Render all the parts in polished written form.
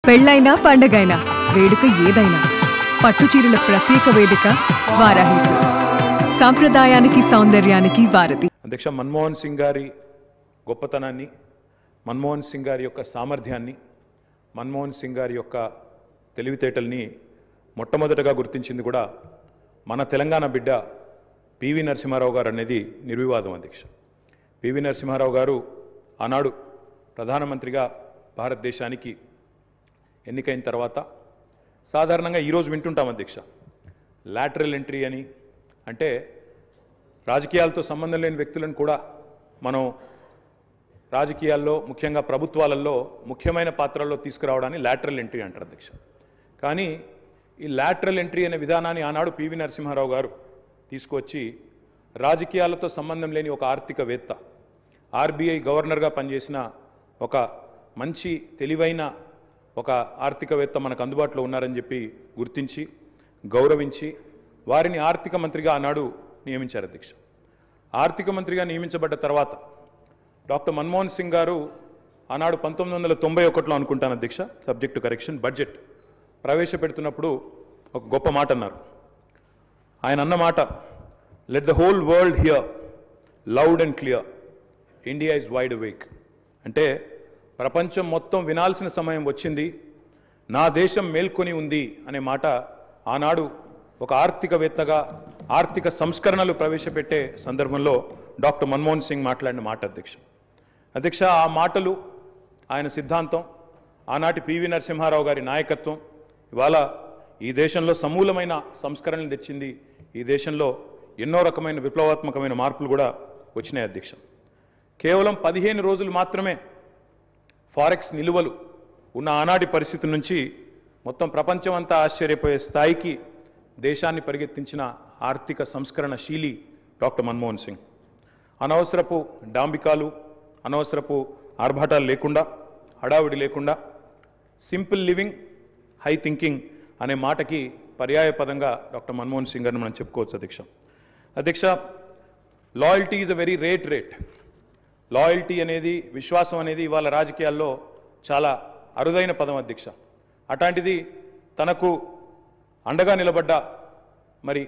పెళ్ళైనా పండగైనా వేడుక ఏదైనా పట్టుచీరల ప్రత్యేక వేదిక వారాహి సిల్క్స్. సాంప్రదాయానికి సౌందర్యానికి వారధి. అధ్యక్ష, మన్మోహన్ సింగ్ గారి గొప్పతనాన్ని, మన్మోహన్ సింగ్ గారి యొక్క సామర్థ్యాన్ని, మన్మోహన్ సింగ్ గారి యొక్క తెలివితేటల్ని మొట్టమొదటగా గుర్తించింది కూడా మన తెలంగాణ బిడ్డ పివి నరసింహారావు గారు అనేది నిర్వివాదం. అధ్యక్ష, పివి నరసింహారావు గారు ఆనాడు ప్రధానమంత్రిగా భారతదేశానికి ఎన్నికైన తర్వాత సాధారణంగా ఈరోజు వింటుంటాం అధ్యక్ష, లాటరల్ ఎంట్రీ అని. అంటే రాజకీయాలతో సంబంధం లేని వ్యక్తులను కూడా మనం రాజకీయాల్లో, ముఖ్యంగా ప్రభుత్వాలలో ముఖ్యమైన పాత్రల్లో తీసుకురావడాన్ని లాటరల్ ఎంట్రీ అంటారు అధ్యక్ష. కానీ ఈ లాటరల్ ఎంట్రీ అనే విధానాన్ని ఆనాడు పివి నరసింహారావు గారు తీసుకొచ్చి రాజకీయాలతో సంబంధం లేని ఒక ఆర్థికవేత్త, ఆర్బీఐ గవర్నర్గా పనిచేసిన ఒక మంచి తెలివైన ఒక ఆర్థికవేత్త మనకు అందుబాటులో ఉన్నారని చెప్పి గుర్తించి, గౌరవించి వారిని ఆర్థిక మంత్రిగా ఆనాడు నియమించారు అధ్యక్ష. ఆర్థిక మంత్రిగా నియమించబడ్డ తర్వాత డాక్టర్ మన్మోహన్ సింగ్ గారు ఆనాడు 1991లో అనుకుంటాను అధ్యక్ష, సబ్జెక్ట్ టు కరెక్షన్, బడ్జెట్ ప్రవేశపెడుతున్నప్పుడు ఒక గొప్ప మాట అన్నారు. ఆయన అన్న మాట, let the whole world here loud and clear, India is wide awake. అంటే ప్రపంచం మొత్తం వినాల్సిన సమయం వచ్చింది, నా దేశం మేల్కొని ఉంది అనే మాట ఆనాడు ఒక ఆర్థికవేత్తగా ఆర్థిక సంస్కరణలు ప్రవేశపెట్టే సందర్భంలో డాక్టర్ మన్మోహన్ సింగ్ మాట్లాడిన మాట అధ్యక్ష. ఆ మాటలు, ఆయన సిద్ధాంతం, ఆనాటి పివి నరసింహారావు గారి నాయకత్వం ఇవాళ ఈ దేశంలో సమూలమైన సంస్కరణలు తెచ్చింది. ఈ దేశంలో ఎన్నో రకమైన విప్లవాత్మకమైన మార్పులు కూడా వచ్చినాయి అధ్యక్ష. కేవలం 15 రోజులు మాత్రమే ఫారెక్స్ నిలువలు ఉన్న ఆనాటి పరిస్థితి నుంచి మొత్తం ప్రపంచం అంతా ఆశ్చర్యపోయే స్థాయికి దేశాన్ని పరిగెత్తించిన ఆర్థిక సంస్కరణ శీలి డాక్టర్ మన్మోహన్ సింగ్. అనవసరపు డాంబికాలు, అనవసరపు ఆర్భాటాలు లేకుండా, హడావిడి లేకుండా, సింపుల్ లివింగ్, హై థింకింగ్ అనే మాటకి పర్యాయ పదంగా డాక్టర్ మన్మోహన్ సింగ్ గారిని మనం చెప్పుకోవచ్చు అధ్యక్ష. Loyalty is a very rate. Loyalty అనేది, విశ్వాసం అనేది ఇవాళ రాజకీయాల్లో చాలా అరుదైన పదం అధ్యక్ష. అట్లాంటిది తనకు అండగా నిలబడ్డ మరి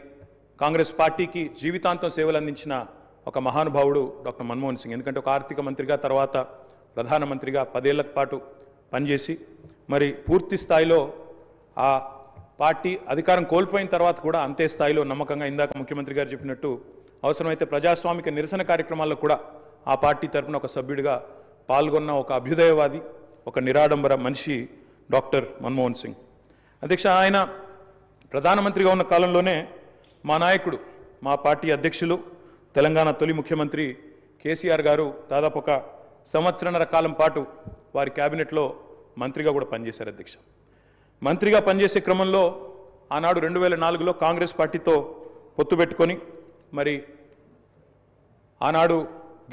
కాంగ్రెస్ పార్టీకి జీవితాంతం సేవలు అందించిన ఒక మహానుభావుడు డాక్టర్ మన్మోహన్ సింగ్. ఎందుకంటే ఒక ఆర్థిక మంత్రిగా, తర్వాత ప్రధానమంత్రిగా 10 ఏళ్ల పాటు పనిచేసి మరి పూర్తి స్థాయిలో ఆ పార్టీ అధికారం కోల్పోయిన తర్వాత కూడా అంతే స్థాయిలో నమ్మకంగా, ఇందాక ముఖ్యమంత్రి గారు చెప్పినట్టు అవసరమైతే ప్రజాస్వామిక నిరసన కార్యక్రమాల్లో కూడా ఆ పార్టీ తరఫున ఒక సభ్యుడిగా పాల్గొన్న ఒక అభ్యుదయవాది, ఒక నిరాడంబర మనిషి డాక్టర్ మన్మోహన్ సింగ్ అధ్యక్ష. ఆయన ప్రధానమంత్రిగా ఉన్న కాలంలోనే మా నాయకుడు, మా పార్టీ అధ్యక్షులు, తెలంగాణ తొలి ముఖ్యమంత్రి కేసీఆర్ గారు దాదాపు ఒక 1.5 సంవత్సరాల కాలం పాటు వారి క్యాబినెట్లో మంత్రిగా కూడా పనిచేశారు అధ్యక్ష. మంత్రిగా పనిచేసే క్రమంలో ఆనాడు 2004లో కాంగ్రెస్ పార్టీతో పొత్తు పెట్టుకొని మరి ఆనాడు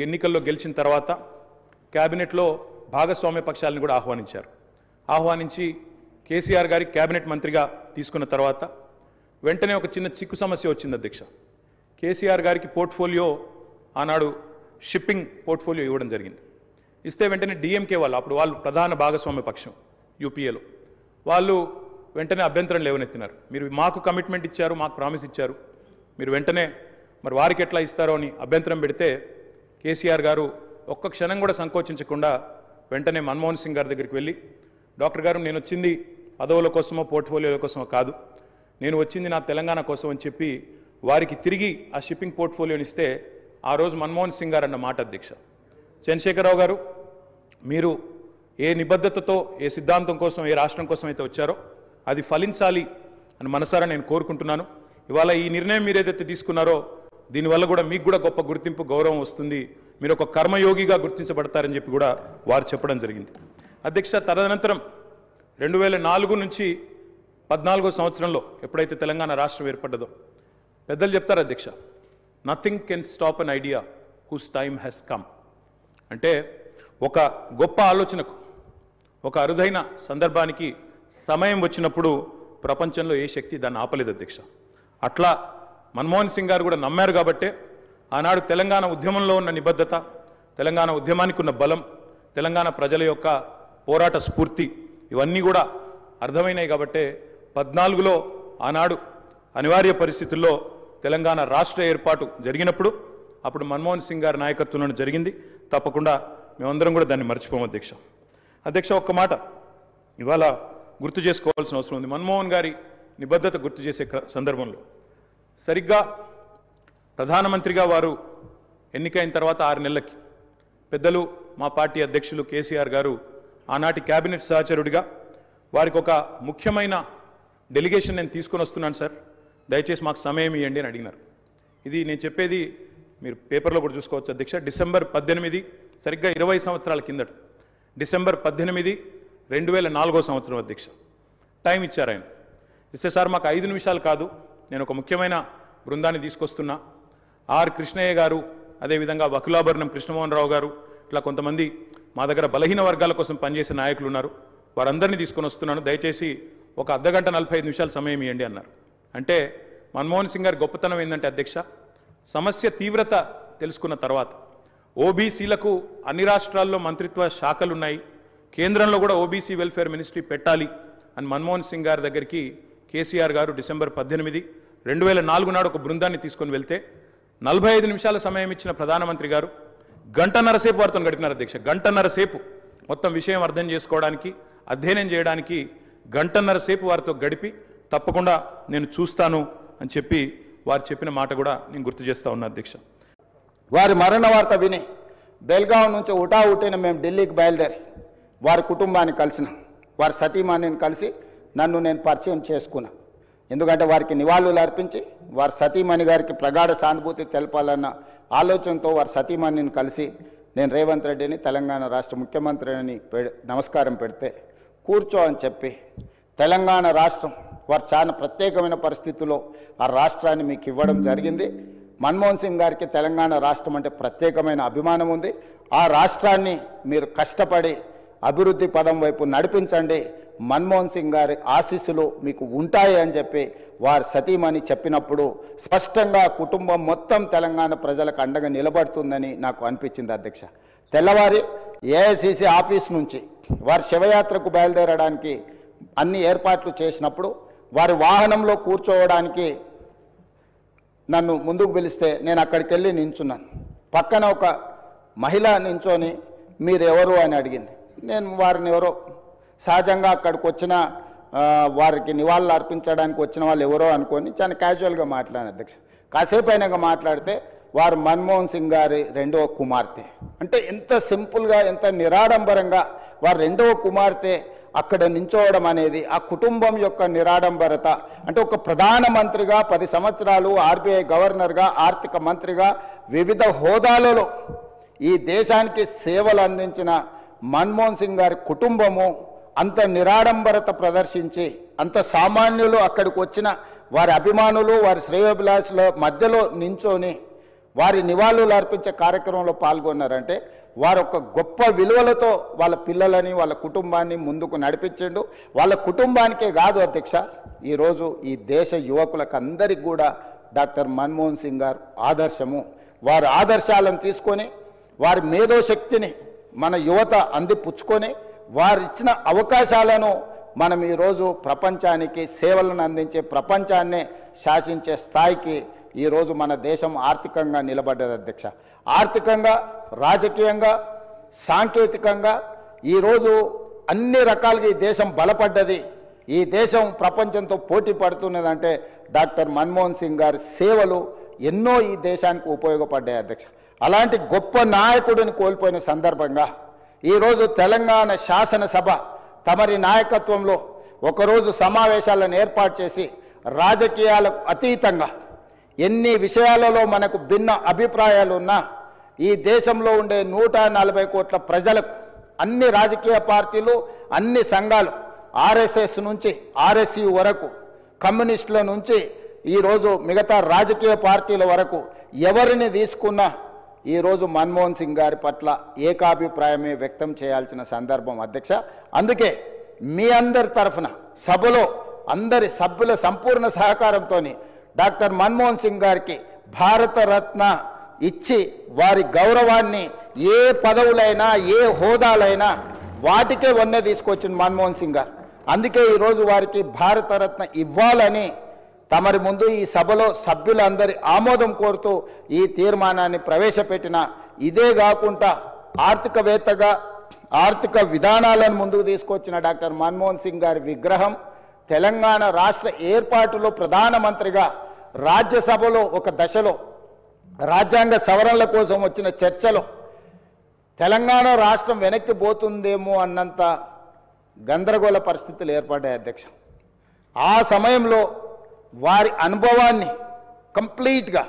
ఎన్నికల్లో గెలిచిన తర్వాత క్యాబినెట్లో భాగస్వామ్య పక్షాలను కూడా ఆహ్వానించి కేసీఆర్ గారి క్యాబినెట్ మంత్రిగా తీసుకున్న తర్వాత వెంటనే ఒక చిన్న చిక్కు సమస్య వచ్చింది అధ్యక్ష. కేసీఆర్ గారికి పోర్ట్ఫోలియో, ఆనాడు షిప్పింగ్ పోర్ట్ఫోలియో ఇవ్వడం జరిగింది. ఇస్తే వెంటనే డిఎంకే వాళ్ళు, అప్పుడు వాళ్ళు ప్రధాన భాగస్వామ్య పక్షం యూపీఏలో, వాళ్ళు వెంటనే అభ్యంతరం లేవనెత్తినారు. మీరు మాకు కమిట్మెంట్ ఇచ్చారు, మాకు ప్రామిస్ ఇచ్చారు, మీరు వెంటనే మరి వారికి ఎట్లా ఇస్తారో అని అభ్యంతరం పెడితే కేసీఆర్ గారు ఒక్క క్షణం కూడా సంకోచించకుండా వెంటనే మన్మోహన్ సింగ్ గారి దగ్గరికి వెళ్ళి, డాక్టర్ గారు, నేను వచ్చింది పదవుల కోసమో పోర్ట్ఫోలియోల కోసమో కాదు, నేను వచ్చింది నా తెలంగాణ కోసం అని చెప్పి వారికి తిరిగి ఆ షిప్పింగ్ పోర్ట్ఫోలియోని ఇస్తే ఆ రోజు మన్మోహన్ సింగ్ గారు అన్న మాట అధ్యక్ష, చంద్రశేఖరరావు గారు, మీరు ఏ నిబద్ధతతో, ఏ సిద్ధాంతం కోసం, ఏ రాష్ట్రం కోసం అయితే వచ్చారో అది ఫలించాలి అని మనసారా నేను కోరుకుంటున్నాను. ఇవాళ ఈ నిర్ణయం మీరు ఏదైతే తీసుకున్నారో దీనివల్ల కూడా మీకు కూడా గొప్ప గుర్తింపు, గౌరవం వస్తుంది, మీరు ఒక కర్మయోగిగా గుర్తించబడతారని చెప్పి కూడా వారు చెప్పడం జరిగింది అధ్యక్ష. తదనంతరం 2004 నుంచి 14వ సంవత్సరంలో ఎప్పుడైతే తెలంగాణ రాష్ట్రం ఏర్పడ్డదో పెద్దలు చెప్తారు అధ్యక్ష, nothing can stop an idea who's time has come. అంటే ఒక గొప్ప ఆలోచనకు, ఒక అరుదైన సందర్భానికి సమయం వచ్చినప్పుడు ప్రపంచంలో ఏ శక్తి దాన్ని ఆపలేదు అధ్యక్ష. అట్లా మన్మోహన్ సింగ్ గారు కూడా నమ్మారు కాబట్టే ఆనాడు తెలంగాణ ఉద్యమంలో ఉన్న నిబద్ధత, తెలంగాణ ఉద్యమానికి ఉన్న బలం, తెలంగాణ ప్రజల యొక్క పోరాట స్ఫూర్తి ఇవన్నీ కూడా అర్థమైనాయి కాబట్టే 14లో ఆనాడు అనివార్య పరిస్థితుల్లో తెలంగాణ రాష్ట్ర ఏర్పాటు జరిగినప్పుడు అప్పుడు మన్మోహన్ సింగ్ గారి నాయకత్వంలో జరిగింది. తప్పకుండా మేమందరం కూడా దాన్ని మర్చిపోము అధ్యక్ష. ఒక్క మాట ఇవాళ గుర్తు చేసుకోవాల్సిన అవసరం ఉంది. మన్మోహన్ గారి నిబద్ధత గుర్తు చేసే సందర్భంలో సరిగ్గా ప్రధానమంత్రిగా వారు ఎన్నికైన తర్వాత 6 నెలలకి పెద్దలు మా పార్టీ అధ్యక్షులు కేసీఆర్ గారు ఆనాటి కేబినెట్ సహచరుడిగా వారికి ఒక ముఖ్యమైన డెలిగేషన్ నేను తీసుకొని వస్తున్నాను సార్, దయచేసి మాకు సమయం ఇవ్వండి అని అడిగినారు. ఇది నేను చెప్పేది మీరు పేపర్లో కూడా చూసుకోవచ్చు అధ్యక్ష. డిసెంబర్ 18 సరిగ్గా 20 సంవత్సరాల కిందట డిసెంబర్ 18, 2004 సంవత్సరం అధ్యక్ష టైం ఇచ్చారు ఆయన. ఇస్తే సార్ మాకు 5 నిమిషాలు కాదు, నేను ఒక ముఖ్యమైన బృందాన్ని తీసుకొస్తున్నా. ఆర్ కృష్ణయ్య గారు, అదేవిధంగా వకులాభరణం కృష్ణమోహన్ రావు గారు, ఇట్లా కొంతమంది మా దగ్గర బలహీన వర్గాల కోసం పనిచేసే నాయకులు ఉన్నారు, వారందరినీ తీసుకొని వస్తున్నాను, దయచేసి ఒక అర్ధగంట 45 నిమిషాలు సమయం ఇవ్వండి అన్నారు. అంటే మన్మోహన్ సింగ్ గారి గొప్పతనం ఏంటంటే అధ్యక్ష, సమస్య తీవ్రత తెలుసుకున్న తర్వాత ఓబీసీలకు అన్ని రాష్ట్రాల్లో మంత్రిత్వ శాఖలు ఉన్నాయి, కేంద్రంలో కూడా ఓబీసీ వెల్ఫేర్ మినిస్ట్రీ పెట్టాలి అని మన్మోహన్ సింగ్ గారి దగ్గరికి కేసీఆర్ గారు డిసెంబర్ 18, 2004 నాడు ఒక బృందాన్ని తీసుకొని వెళ్తే 45 నిమిషాల సమయం ఇచ్చిన ప్రధానమంత్రి గారు గంటన్నర సేపు వారితో గడిపినారు అధ్యక్ష. గంటన్నర సేపు మొత్తం విషయం అర్థం చేసుకోవడానికి, అధ్యయనం చేయడానికి గంటన్నర సేపు వారితో గడిపి తప్పకుండా నేను చూస్తాను అని చెప్పి వారు చెప్పిన మాట కూడా నేను గుర్తు చేస్తా ఉన్నా అధ్యక్ష. వారి మరణ వార్త విని బెల్గావ్ నుంచి ఉటావుటిన మేము ఢిల్లీకి బయలుదేరి వారి కుటుంబాన్ని కలిసిన, వారి సతీమణిని కలిసి నన్ను నేను పరిచయం చేసుకున్నా. ఎందుకంటే వారికి నివాళులు అర్పించి వారి సతీమణి గారికి ప్రగాఢ సానుభూతి తెలపాలన్న ఆలోచనతో వారి సతీమణిని కలిసి నేను రేవంత్ రెడ్డిని తెలంగాణ రాష్ట్ర ముఖ్యమంత్రిని నమస్కారం పెడితే కూర్చో అని చెప్పి తెలంగాణ రాష్ట్రం వారు చాలా ప్రత్యేకమైన పరిస్థితుల్లో ఆ రాష్ట్రాన్ని మీకు ఇవ్వడం జరిగింది. మన్మోహన్ సింగ్ గారికి తెలంగాణ రాష్ట్రం అంటే ప్రత్యేకమైన అభిమానం ఉంది. ఆ రాష్ట్రాన్ని మీరు కష్టపడి అభివృద్ధి పదం వైపు నడిపించండి, మన్మోహన్ సింగ్ గారి ఆశీస్సులు మీకు ఉంటాయి అని చెప్పి వారి సతీమణి చెప్పినప్పుడు స్పష్టంగా కుటుంబం మొత్తం తెలంగాణ ప్రజలకు అండగా నిలబడుతుందని నాకు అనిపించింది అధ్యక్ష. తెల్లవారి ఏఐసిసి ఆఫీస్ నుంచి వారి శవయాత్రకు బయలుదేరడానికి అన్ని ఏర్పాట్లు చేసినప్పుడు వారి వాహనంలో కూర్చోవడానికి నన్ను ముందుకు పిలిస్తే నేను అక్కడికి వెళ్ళి నించున్నాను. పక్కన ఒక మహిళ నించొని మీరు ఎవరు అని అడిగింది. నేను వారిని ఎవరో సహజంగా అక్కడికి వచ్చిన వారికి నివాళులు అర్పించడానికి వచ్చిన వాళ్ళు ఎవరో అనుకొని చాలా క్యాజువల్గా మాట్లాడాను అధ్యక్ష. కాసేపు అయినాక మాట్లాడితే వారు మన్మోహన్ సింగ్ గారి 2వ కుమార్తె. అంటే ఎంత సింపుల్గా, ఎంత నిరాడంబరంగా వారి 2వ కుమార్తె అక్కడ నించోవడం అనేది ఆ కుటుంబం యొక్క నిరాడంబరత. అంటే ఒక ప్రధానమంత్రిగా 10 సంవత్సరాలు, ఆర్బీఐ గవర్నర్గా, ఆర్థిక మంత్రిగా వివిధ హోదాలలో ఈ దేశానికి సేవలు అందించిన మన్మోహన్ సింగ్ గారి కుటుంబము అంత నిరాడంబరత ప్రదర్శించి, అంత సామాన్యులు అక్కడికి వచ్చిన వారి అభిమానులు, వారి శ్రేయోభిలాషుల మధ్యలో నించొని వారి నివాళులు అర్పించే కార్యక్రమంలో పాల్గొన్నారంటే వారు ఒక గొప్ప విలువలతో వాళ్ళ పిల్లలని, వాళ్ళ కుటుంబాన్ని ముందుకు నడిపించిండు. వాళ్ళ కుటుంబానికే కాదు అధ్యక్ష, ఈరోజు ఈ దేశ యువకులకు అందరికీ కూడా డాక్టర్ మన్మోహన్ సింగ్ గారు ఆదర్శము. వారి ఆదర్శాలను తీసుకొని వారి మేధోశక్తిని మన యువత అందిపుచ్చుకొని వారు ఇచ్చిన అవకాశాలను మనం ఈరోజు ప్రపంచానికి సేవలను అందించే, ప్రపంచాన్నే శాసించే స్థాయికి ఈరోజు మన దేశం ఆర్థికంగా నిలబడ్డది అధ్యక్ష. ఆర్థికంగా, రాజకీయంగా, సాంకేతికంగా ఈరోజు అన్ని రకాలుగా ఈ దేశం బలపడ్డది. ఈ దేశం ప్రపంచంతో పోటీ పడుతున్నదంటే డాక్టర్ మన్మోహన్ సింగ్ గారి సేవలు ఎన్నో ఈ దేశానికి ఉపయోగపడ్డాయి అధ్యక్ష. అలాంటి గొప్ప నాయకుడిని కోల్పోయిన సందర్భంగా ఈరోజు తెలంగాణ శాసనసభ తమరి నాయకత్వంలో ఒకరోజు సమావేశాలను ఏర్పాటు చేసి రాజకీయాలకు అతీతంగా ఎన్ని విషయాలలో మనకు భిన్న అభిప్రాయాలు ఉన్నా ఈ దేశంలో ఉండే 140 కోట్ల ప్రజలకు అన్ని రాజకీయ పార్టీలు, అన్ని సంఘాలు, ఆర్ఎస్ఎస్ నుంచి ఆర్ఎస్యు వరకు, కమ్యూనిస్టుల నుంచి ఈరోజు మిగతా రాజకీయ పార్టీల వరకు ఎవరిని తీసుకున్నా ఈరోజు మన్మోహన్ సింగ్ గారి పట్ల ఏకాభిప్రాయమే వ్యక్తం చేయాల్సిన సందర్భం అధ్యక్ష. అందుకే మీ అందరి తరఫున సభలో అందరి సభ్యుల సంపూర్ణ సహకారంతో డాక్టర్ మన్మోహన్ సింగ్ గారికి భారతరత్న ఇచ్చి వారి గౌరవాన్ని ఏ పదవులైనా, ఏ హోదాలైనా వాటికే వన్నె తీసుకొచ్చింది మన్మోహన్ సింగ్ గారు. అందుకే ఈరోజు వారికి భారతరత్న ఇవ్వాలని తమరి ముందు ఈ సభలో సభ్యులందరి ఆమోదం కోరుతూ ఈ తీర్మానాన్ని ప్రవేశపెట్టిన. ఇదే కాకుండా ఆర్థికవేత్తగా ఆర్థిక విధానాలను ముందుకు తీసుకొచ్చిన డాక్టర్ మన్మోహన్ సింగ్ గారి విగ్రహం తెలంగాణ రాష్ట్ర ఏర్పాటులో ప్రధానమంత్రిగా రాజ్యసభలో ఒక దశలో రాజ్యాంగ సవరణల కోసం వచ్చిన చర్చలో తెలంగాణ రాష్ట్రం వెనక్కి పోతుందేమో అన్నంత గందరగోళ పరిస్థితులు ఏర్పడ్డాయి అధ్యక్ష. ఆ సమయంలో వారి అనుభవాన్ని కంప్లీట్గా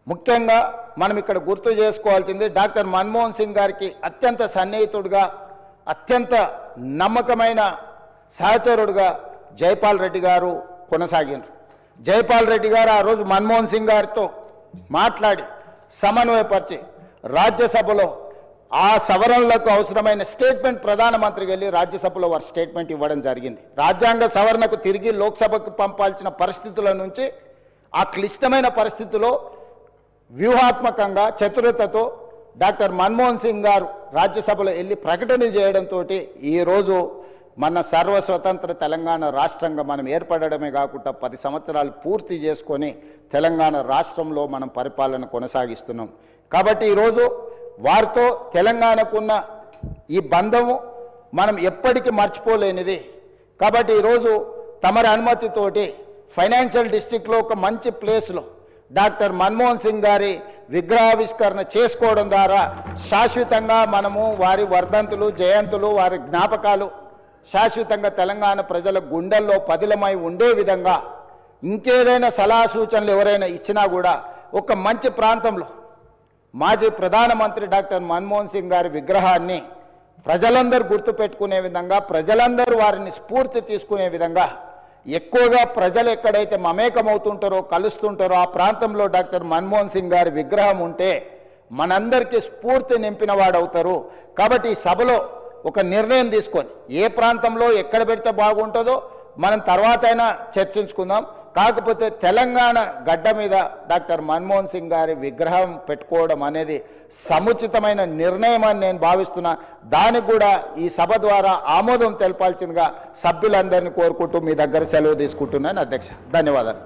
ముఖ్యంగా మనం ఇక్కడ గుర్తు చేసుకోవాల్సింది డాక్టర్ మన్మోహన్ సింగ్ గారికి అత్యంత సన్నిహితుడుగా అత్యంత నమ్మకమైన సహచరుడుగా జైపాల్ రెడ్డి గారు కొనసాగినారు. జైపాల్ రెడ్డి గారు ఆ రోజు మన్మోహన్ సింగ్ గారితో మాట్లాడి సమన్వయపరిచి రాజ్యసభలో ఆ సవరణలకు అవసరమైన స్టేట్మెంట్ ప్రధానమంత్రికి వెళ్ళి రాజ్యసభలో వారు స్టేట్మెంట్ ఇవ్వడం జరిగింది. రాజ్యాంగ సవరణకు తిరిగి లోక్సభకు పంపాల్సిన పరిస్థితుల నుంచి ఆ క్లిష్టమైన పరిస్థితిలో వ్యూహాత్మకంగా చతురతతో డాక్టర్ మన్మోహన్ సింగ్ గారు రాజ్యసభలో వెళ్ళి ప్రకటన చేయడంతో ఈరోజు మన సర్వస్వతంత్ర తెలంగాణ రాష్ట్రంగా మనం ఏర్పడడమే కాకుండా 10 సంవత్సరాలు పూర్తి చేసుకొని తెలంగాణ రాష్ట్రంలో మనం పరిపాలన కొనసాగిస్తున్నాం. కాబట్టి ఈరోజు వారితో తెలంగాణకున్న ఈ బంధము మనం ఎప్పటికీ మర్చిపోలేనిది. కాబట్టి ఈరోజు తమరి అనుమతితోటి ఫైనాన్షియల్ డిస్ట్రిక్ట్లో ఒక మంచి ప్లేస్లో డాక్టర్ మన్మోహన్ సింగ్ గారి విగ్రహావిష్కరణ చేసుకోవడం ద్వారా శాశ్వతంగా మనము వారి వర్ధంతులు జయంతులు వారి జ్ఞాపకాలు శాశ్వతంగా తెలంగాణ ప్రజల గుండెల్లో పదిలమై ఉండే విధంగా ఇంకేదైనా సలహా సూచనలు ఎవరైనా ఇచ్చినా కూడా ఒక మంచి ప్రాంతంలో మాజీ ప్రధానమంత్రి డాక్టర్ మన్మోహన్ సింగ్ గారి విగ్రహాన్ని ప్రజలందరూ గుర్తుపెట్టుకునే విధంగా ప్రజలందరూ వారిని స్ఫూర్తి తీసుకునే విధంగా ఎక్కువగా ప్రజలు ఎక్కడైతే మమేకమవుతుంటారో కలుస్తుంటారో ఆ ప్రాంతంలో డాక్టర్ మన్మోహన్ సింగ్ గారి విగ్రహం ఉంటే మనందరికీ స్ఫూర్తి నింపిన వాడవుతారు. కాబట్టి ఈ సభలో ఒక నిర్ణయం తీసుకొని ఏ ప్రాంతంలో ఎక్కడ పెడితే బాగుంటుందో మనం తర్వాత అయినా చర్చించుకుందాం. కాకపోతే తెలంగాణ గడ్డ మీద డాక్టర్ మన్మోహన్ సింగ్ గారి విగ్రహం పెట్టుకోవడం అనేది సముచితమైన నిర్ణయం అని నేను భావిస్తున్నా. దానికి కూడా ఈ సభ ద్వారా ఆమోదం తెలపాల్సిందిగా సభ్యులందరినీ కోరుకుంటూ మీ దగ్గర సెలవు తీసుకుంటున్నాను అధ్యక్ష. ధన్యవాదాలు.